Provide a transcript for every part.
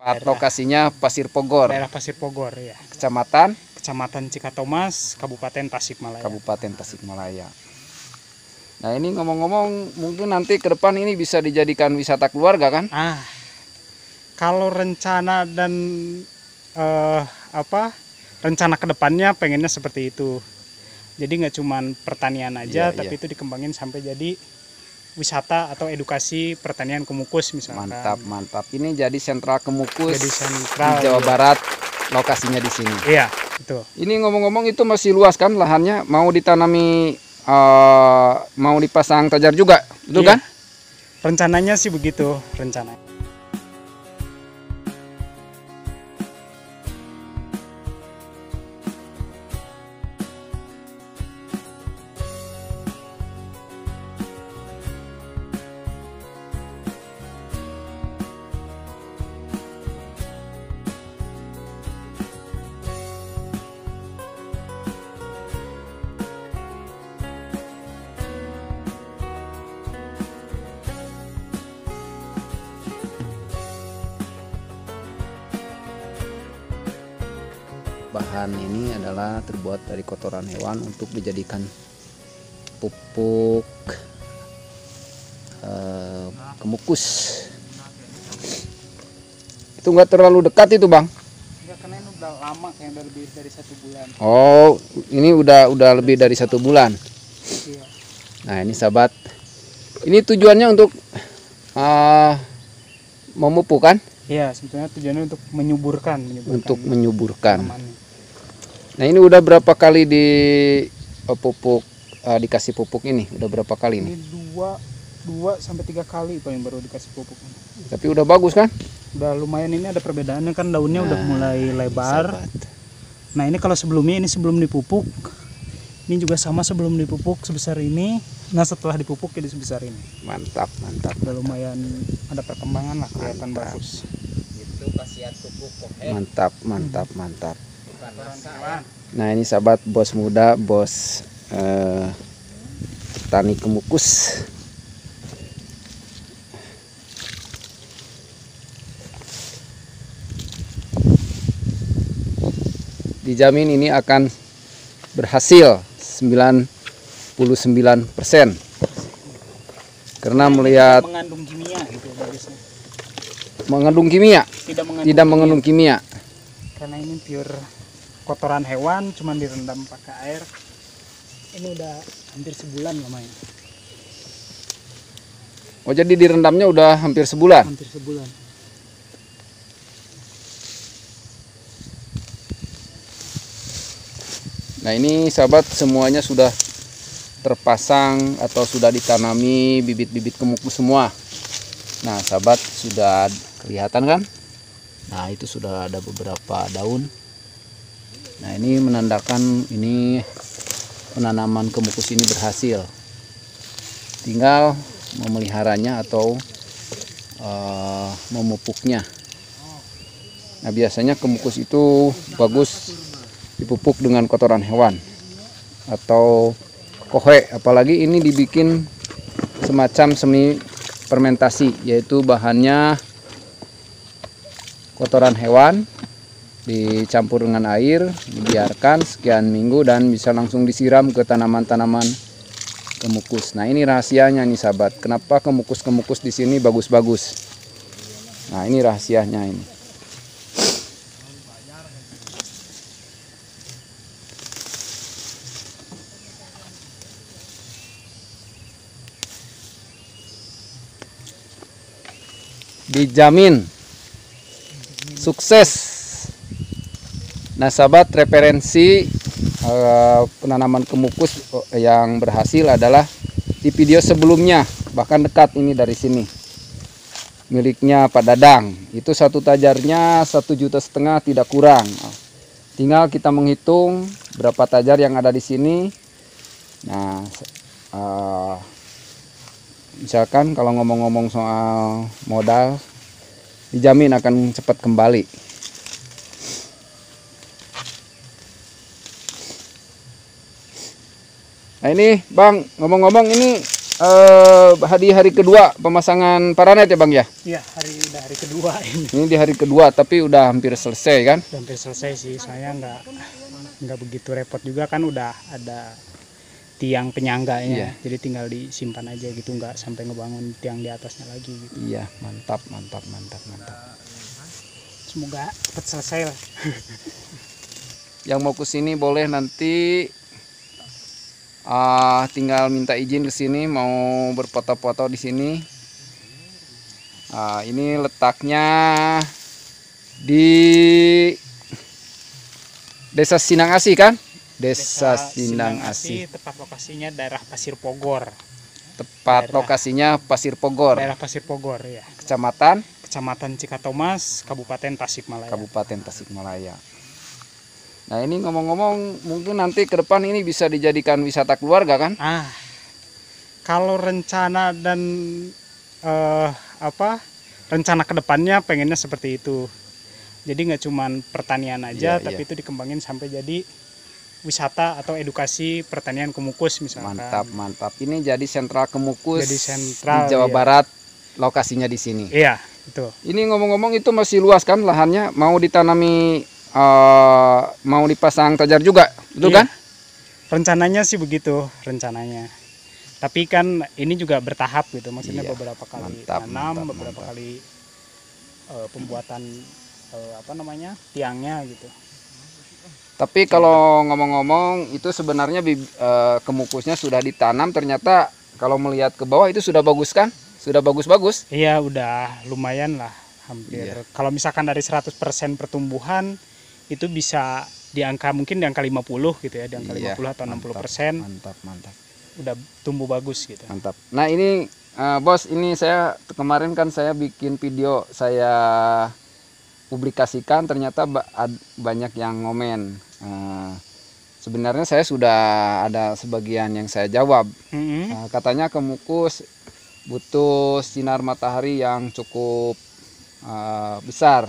Lokasinya Pasir Pogor. Daerah Pasir Pogor ya. Kecamatan Cikatomas, Kabupaten Tasikmalaya. Nah ini ngomong-ngomong, mungkin nanti ke depan ini bisa dijadikan wisata keluarga kan? Kalau rencana dan rencana kedepannya pengennya seperti itu. Jadi nggak cuman pertanian aja, tapi itu dikembangin sampai jadi wisata atau edukasi pertanian Kemukus misalkan. Mantap. Ini jadi sentral Kemukus. Jadi sentral di Jawa Barat, lokasinya di sini. Iya, itu. Ini ngomong-ngomong itu masih luas kan lahannya, mau ditanami, mau dipasang tajar juga, itu kan? Rencananya sih begitu, rencananya. Bahan ini adalah terbuat dari kotoran hewan untuk dijadikan pupuk Kemukus. Itu enggak terlalu dekat itu bang? Enggak, karena ini udah lama, kayak udah lebih dari 1 bulan. Oh, ini udah lebih dari 1 bulan. Iya. Nah ini sahabat, ini tujuannya untuk memupuk kan? Iya, sebetulnya tujuannya untuk menyuburkan. Untuk menyuburkan. Nah ini udah berapa kali dikasih pupuk ini? Udah berapa kali ini? Ini 2-3 kali paling baru dikasih pupuk. Tapi udah bagus kan? Udah lumayan, ini ada perbedaannya kan, daunnya udah mulai lebar. Nah ini kalau sebelumnya, ini sebelum dipupuk. Ini juga sama, sebelum dipupuk sebesar ini. Nah setelah dipupuk jadi sebesar ini. Mantap. Udah lumayan ada perkembangan lah, kelihatan bagus. Itu khasiat pupuk Pohet. Mantap. Nah ini sahabat, bos muda, bos petani Kemukus. Dijamin ini akan berhasil 99%. Karena melihat mengandung kimia gitu bagusnya. Mengandung kimia? Tidak mengandung kimia. Karena ini pure kotoran hewan, cuman direndam pakai air. Ini udah hampir sebulan lumayan. Oh jadi direndamnya udah hampir sebulan? Hampir sebulan. Nah ini sahabat, semuanya sudah terpasang atau sudah ditanami bibit-bibit Kemukus semua. Nah sahabat, sudah kelihatan kan? Nah itu sudah ada beberapa daun. Nah ini menandakan ini penanaman Kemukus ini berhasil. Tinggal memeliharanya atau memupuknya. Nah biasanya Kemukus itu bagus dipupuk dengan kotoran hewan atau kohe, apalagi ini dibikin semacam semi fermentasi, yaitu bahannya kotoran hewan dicampur dengan air, dibiarkan sekian minggu dan bisa langsung disiram ke tanaman-tanaman Kemukus. Nah ini rahasianya nih sahabat, kenapa Kemukus di sini bagus-bagus. Nah ini rahasianya ini. Dijamin sukses. Nah sahabat, referensi penanaman Kemukus yang berhasil adalah di video sebelumnya, bahkan dekat ini dari sini, miliknya Pak Dadang. Itu satu tajarnya 1,5 juta tidak kurang. Tinggal kita menghitung berapa tajar yang ada di sini. Nah misalkan kalau ngomong-ngomong soal modal, dijamin akan cepat kembali. Nah ini bang, ngomong-ngomong ini di hari kedua pemasangan paranet ya Bang ya? Iya, udah hari kedua ini. Ini di hari kedua tapi udah hampir selesai kan? Udah hampir selesai sih, saya nggak begitu repot juga kan, udah ada tiang penyangganya, jadi tinggal disimpan aja gitu, nggak sampai ngebangun tiang di atasnya lagi gitu. Iya, mantap. Semoga cepat selesai lah. Yang mau ke sini boleh nanti tinggal minta izin ke sini mau berfoto-foto di sini. Ini letaknya di Desa Sindang Asih kan? Desa Sindang Asih. Tepat lokasinya daerah Pasir Pogor. Lokasinya Pasir Pogor. Daerah Pasir Pogor ya. Kecamatan Cikatomas, Kabupaten Tasikmalaya. Nah ini ngomong-ngomong, mungkin nanti ke depan ini bisa dijadikan wisata keluarga kan? Kalau rencana dan rencana kedepannya pengennya seperti itu. Jadi nggak cuman pertanian aja, tapi itu dikembangin sampai jadi wisata atau edukasi pertanian Kemukus misalkan. Mantap. Ini jadi sentral Kemukus. Jadi sentral di Jawa Barat, lokasinya di sini. Iya, itu. Ini ngomong-ngomong itu masih luas kan lahannya, mau ditanami, mau dipasang tajar juga, betul kan? Rencananya sih begitu, rencananya. Tapi kan ini juga bertahap gitu, maksudnya beberapa kali tanam, beberapa kali pembuatan tiangnya gitu. Tapi kalau ngomong-ngomong itu sebenarnya Kemukusnya sudah ditanam, ternyata kalau melihat ke bawah itu sudah bagus kan? Sudah bagus-bagus. Iya, udah lumayan lah, hampir. Kalau misalkan dari 100% pertumbuhan itu bisa mungkin di angka 50 gitu ya, di angka 50 atau 60%. Mantap. Udah tumbuh bagus gitu. Mantap. Nah ini Bos, ini saya kemarin kan saya bikin video, saya publikasikan, ternyata banyak yang ngomen. Sebenarnya saya sudah ada sebagian yang saya jawab. Katanya Kemukus butuh sinar matahari yang cukup besar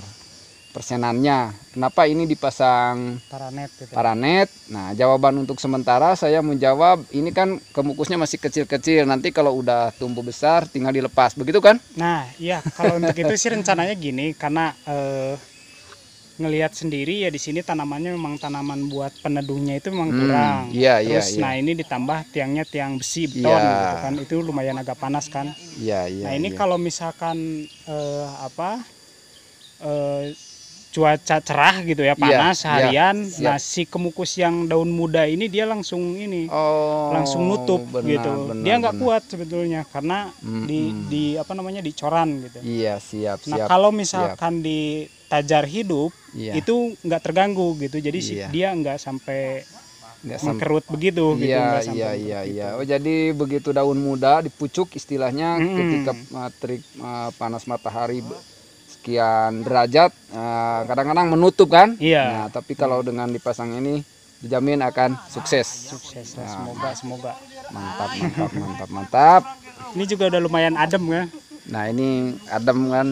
persenannya. Kenapa ini dipasang paranet? Nah, jawaban untuk sementara saya menjawab, ini kan Kemukusnya masih kecil-kecil. Nanti kalau udah tumbuh besar tinggal dilepas, begitu kan? Nah, iya, kalau untuk itu sih rencananya gini, karena ngelihat sendiri ya di sini tanamannya memang tanaman buat peneduhnya itu memang kurang. Terus nah ini ditambah tiangnya tiang besi beton gitu kan, itu lumayan agak panas kan. Nah ini kalau misalkan cuaca cerah gitu ya, panas harian, nah si Kemukus yang daun muda ini dia langsung langsung nutup gitu. Dia nggak kuat sebetulnya karena dicoran gitu. Nah kalau misalkan di tajar hidup itu nggak terganggu gitu, jadi dia nggak sampai mengkerut begitu gitu. Oh jadi begitu daun muda dipucuk istilahnya, ketika terik panas matahari sekian derajat, kadang-kadang menutup kan. Nah tapi kalau dengan dipasang ini dijamin akan sukses. Nah, semoga. Mantap. Ini juga udah lumayan adem kan. Nah ini adem kan,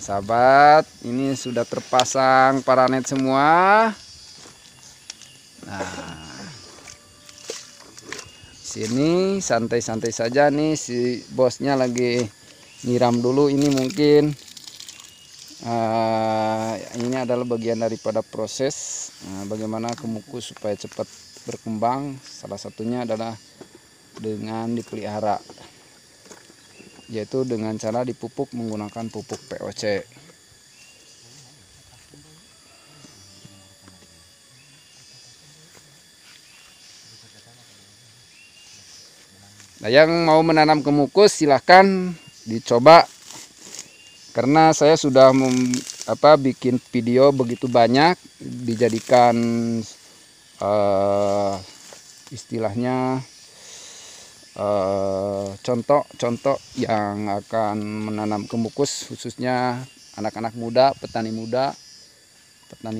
sahabat. Ini sudah terpasang paranet semua. Nah sini santai-santai saja nih, si bosnya lagi nyiram dulu. Ini mungkin ini adalah bagian daripada proses bagaimana Kemukus supaya cepat berkembang. Salah satunya adalah dengan dipelihara, yaitu dengan cara dipupuk menggunakan pupuk POC. Nah, yang mau menanam Kemukus silahkan dicoba, karena saya sudah bikin video begitu banyak, dijadikan istilahnya contoh yang akan menanam Kemukus, khususnya anak-anak muda, petani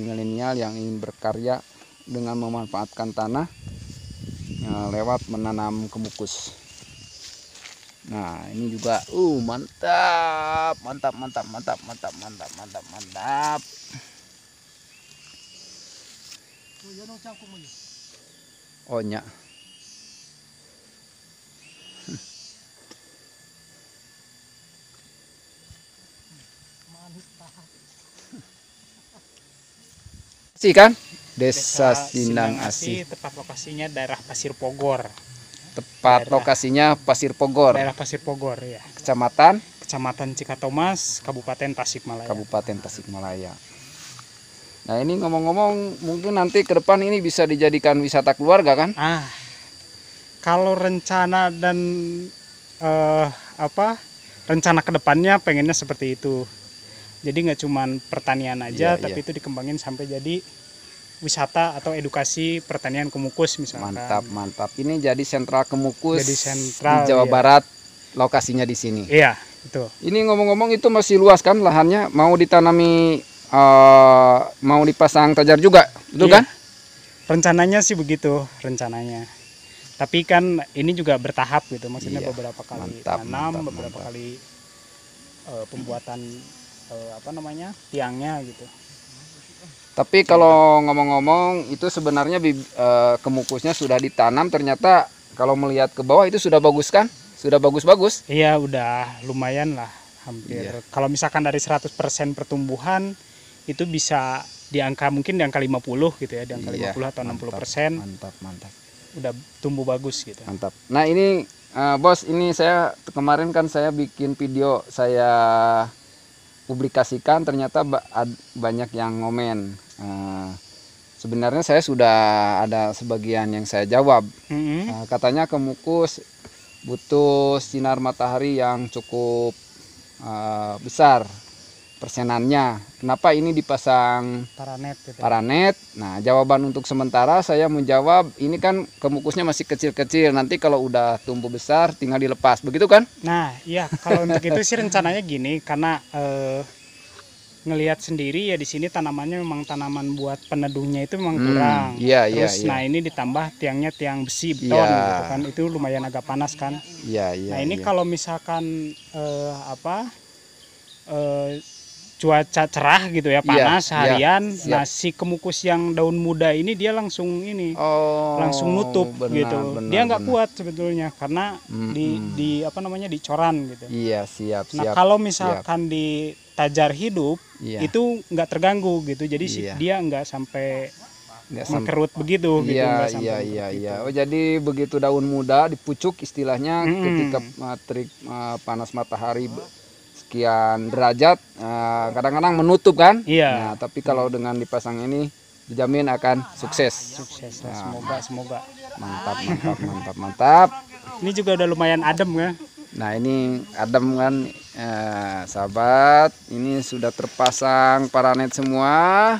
milenial yang ingin berkarya dengan memanfaatkan tanah lewat menanam Kemukus. Nah ini juga mantap. Oh nya. Asih kan? Desa Sindang Asih. Tepat lokasinya daerah Pasir Pogor. Tepat lokasinya Pasir Pogor. Daerah Pasir Pogor ya. Kecamatan Cikatomas, Kabupaten Tasikmalaya. Kabupaten Tasikmalaya. Nah ini ngomong-ngomong, mungkin nanti ke depan ini bisa dijadikan wisata keluarga kan? Kalau rencana dan rencana kedepannya pengennya seperti itu. Jadi nggak cuman pertanian aja, tapi itu dikembangin sampai jadi wisata atau edukasi pertanian Kemukus misalkan. Mantap. Ini jadi sentral Kemukus Jadi sentral, di Jawa Barat, lokasinya di sini. Iya, betul. Ini ngomong-ngomong itu masih luas kan lahannya, mau ditanami, mau dipasang tajar juga, betul kan? Rencananya sih begitu, rencananya. Tapi kan ini juga bertahap gitu, maksudnya beberapa kali tanam, beberapa kali pembuatan tiangnya gitu. Tapi kalau ngomong-ngomong itu sebenarnya Kemukusnya sudah ditanam, ternyata kalau melihat ke bawah itu sudah bagus kan? Sudah bagus-bagus? Iya, udah lumayan lah, hampir. Kalau misalkan dari 100% pertumbuhan itu bisa mungkin di angka 50 gitu ya, di angka 50 atau 60%. Mantap. Udah tumbuh bagus gitu. Mantap. Nah ini bos, ini saya kemarin kan saya bikin video, saya publikasikan, ternyata banyak yang ngomen. Sebenarnya saya sudah ada sebagian yang saya jawab. Katanya Kemukus butuh sinar matahari yang cukup besar persenannya. Kenapa ini dipasang paranet gitu. Paranet. Nah, jawaban untuk sementara saya menjawab, ini kan Kemukusnya masih kecil-kecil, nanti kalau udah tumbuh besar tinggal dilepas, begitu kan? Nah, iya, kalau untuk itu sih rencananya gini, karena ngelihat sendiri ya di sini tanamannya memang tanaman buat peneduhnya itu memang kurang. Terus nah ini ditambah tiangnya tiang besi beton gitu kan, itu lumayan agak panas kan. Nah ini kalau misalkan cuaca cerah gitu ya, panas seharian, nah si Kemukus yang daun muda ini dia langsung langsung nutup gitu. Dia nggak kuat sebetulnya karena dicoran gitu. Siap. Nah kalau misalkan di tajar hidup itu nggak terganggu gitu, jadi dia nggak sampai mengkerut begitu gitu. Oh jadi begitu daun muda dipucuk istilahnya, ketika terik panas matahari sekian derajat, kadang-kadang menutup kan? Nah, tapi kalau dengan dipasang ini dijamin akan sukses. Nah, semoga. Mantap. Ini juga udah lumayan adem kan? Nah ini adem kan, sahabat. Ini sudah terpasang paranet semua.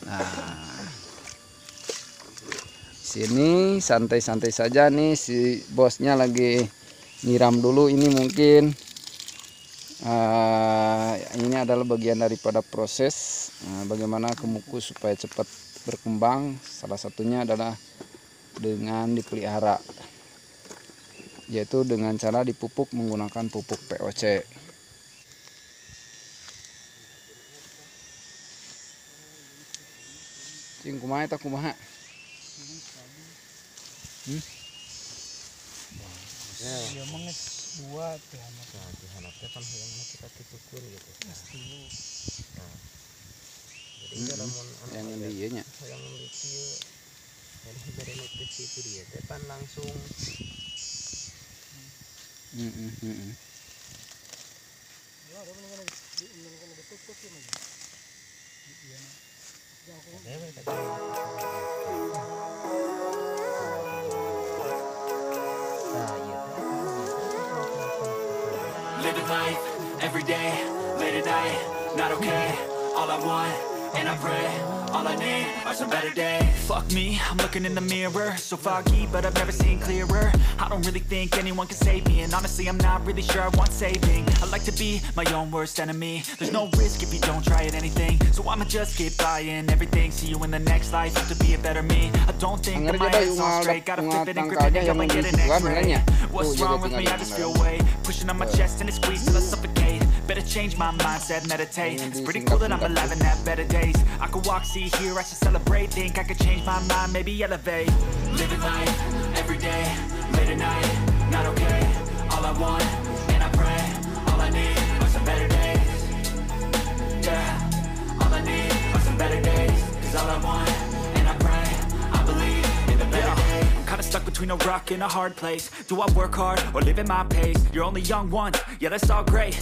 Nah, sini santai-santai saja nih, si bosnya lagi nyiram dulu. Ini mungkin ini adalah bagian daripada proses bagaimana Kemukus supaya cepat berkembang. Salah satunya adalah dengan dipelihara, yaitu dengan cara dipupuk menggunakan pupuk POC. Cing kumaha eta kumaha? Ya menges dua dihanapnya kan yang kita tukur gitu. Jadi yang di nya yang di kieu dari nutrisi itu dia kan langsung Living life every day, late at night, not okay. All I want, and I pray, all I need are some better days. Fuck me, I'm looking in the mirror, so foggy, but I've never seen clearer. I don't really think anyone can save me, and honestly I'm not really sure I want saving. I like to be my own worst enemy. There's no risk if you don't try at anything, so I'ma just keep buying everything. See you in the next life, have to be a better me. I don't think that my head's on straight, gotta flip it and grip it and go and get an X-ray. What's wrong with me? I just feel weight pushing on my chest and it squeezes till I suffocate. Better change my mindset, meditate. It's pretty cool that I'm alive and have better days. I could walk, see, hear, I should celebrate. Think I could change my mind, maybe elevate. Living life, every day, late at night, not okay. All I want, and I pray, all I need are some better days. Yeah, all I need are some better days. between a rock and a hard place. Do I work hard or live at my pace? You're only young once, yeah, that's all great,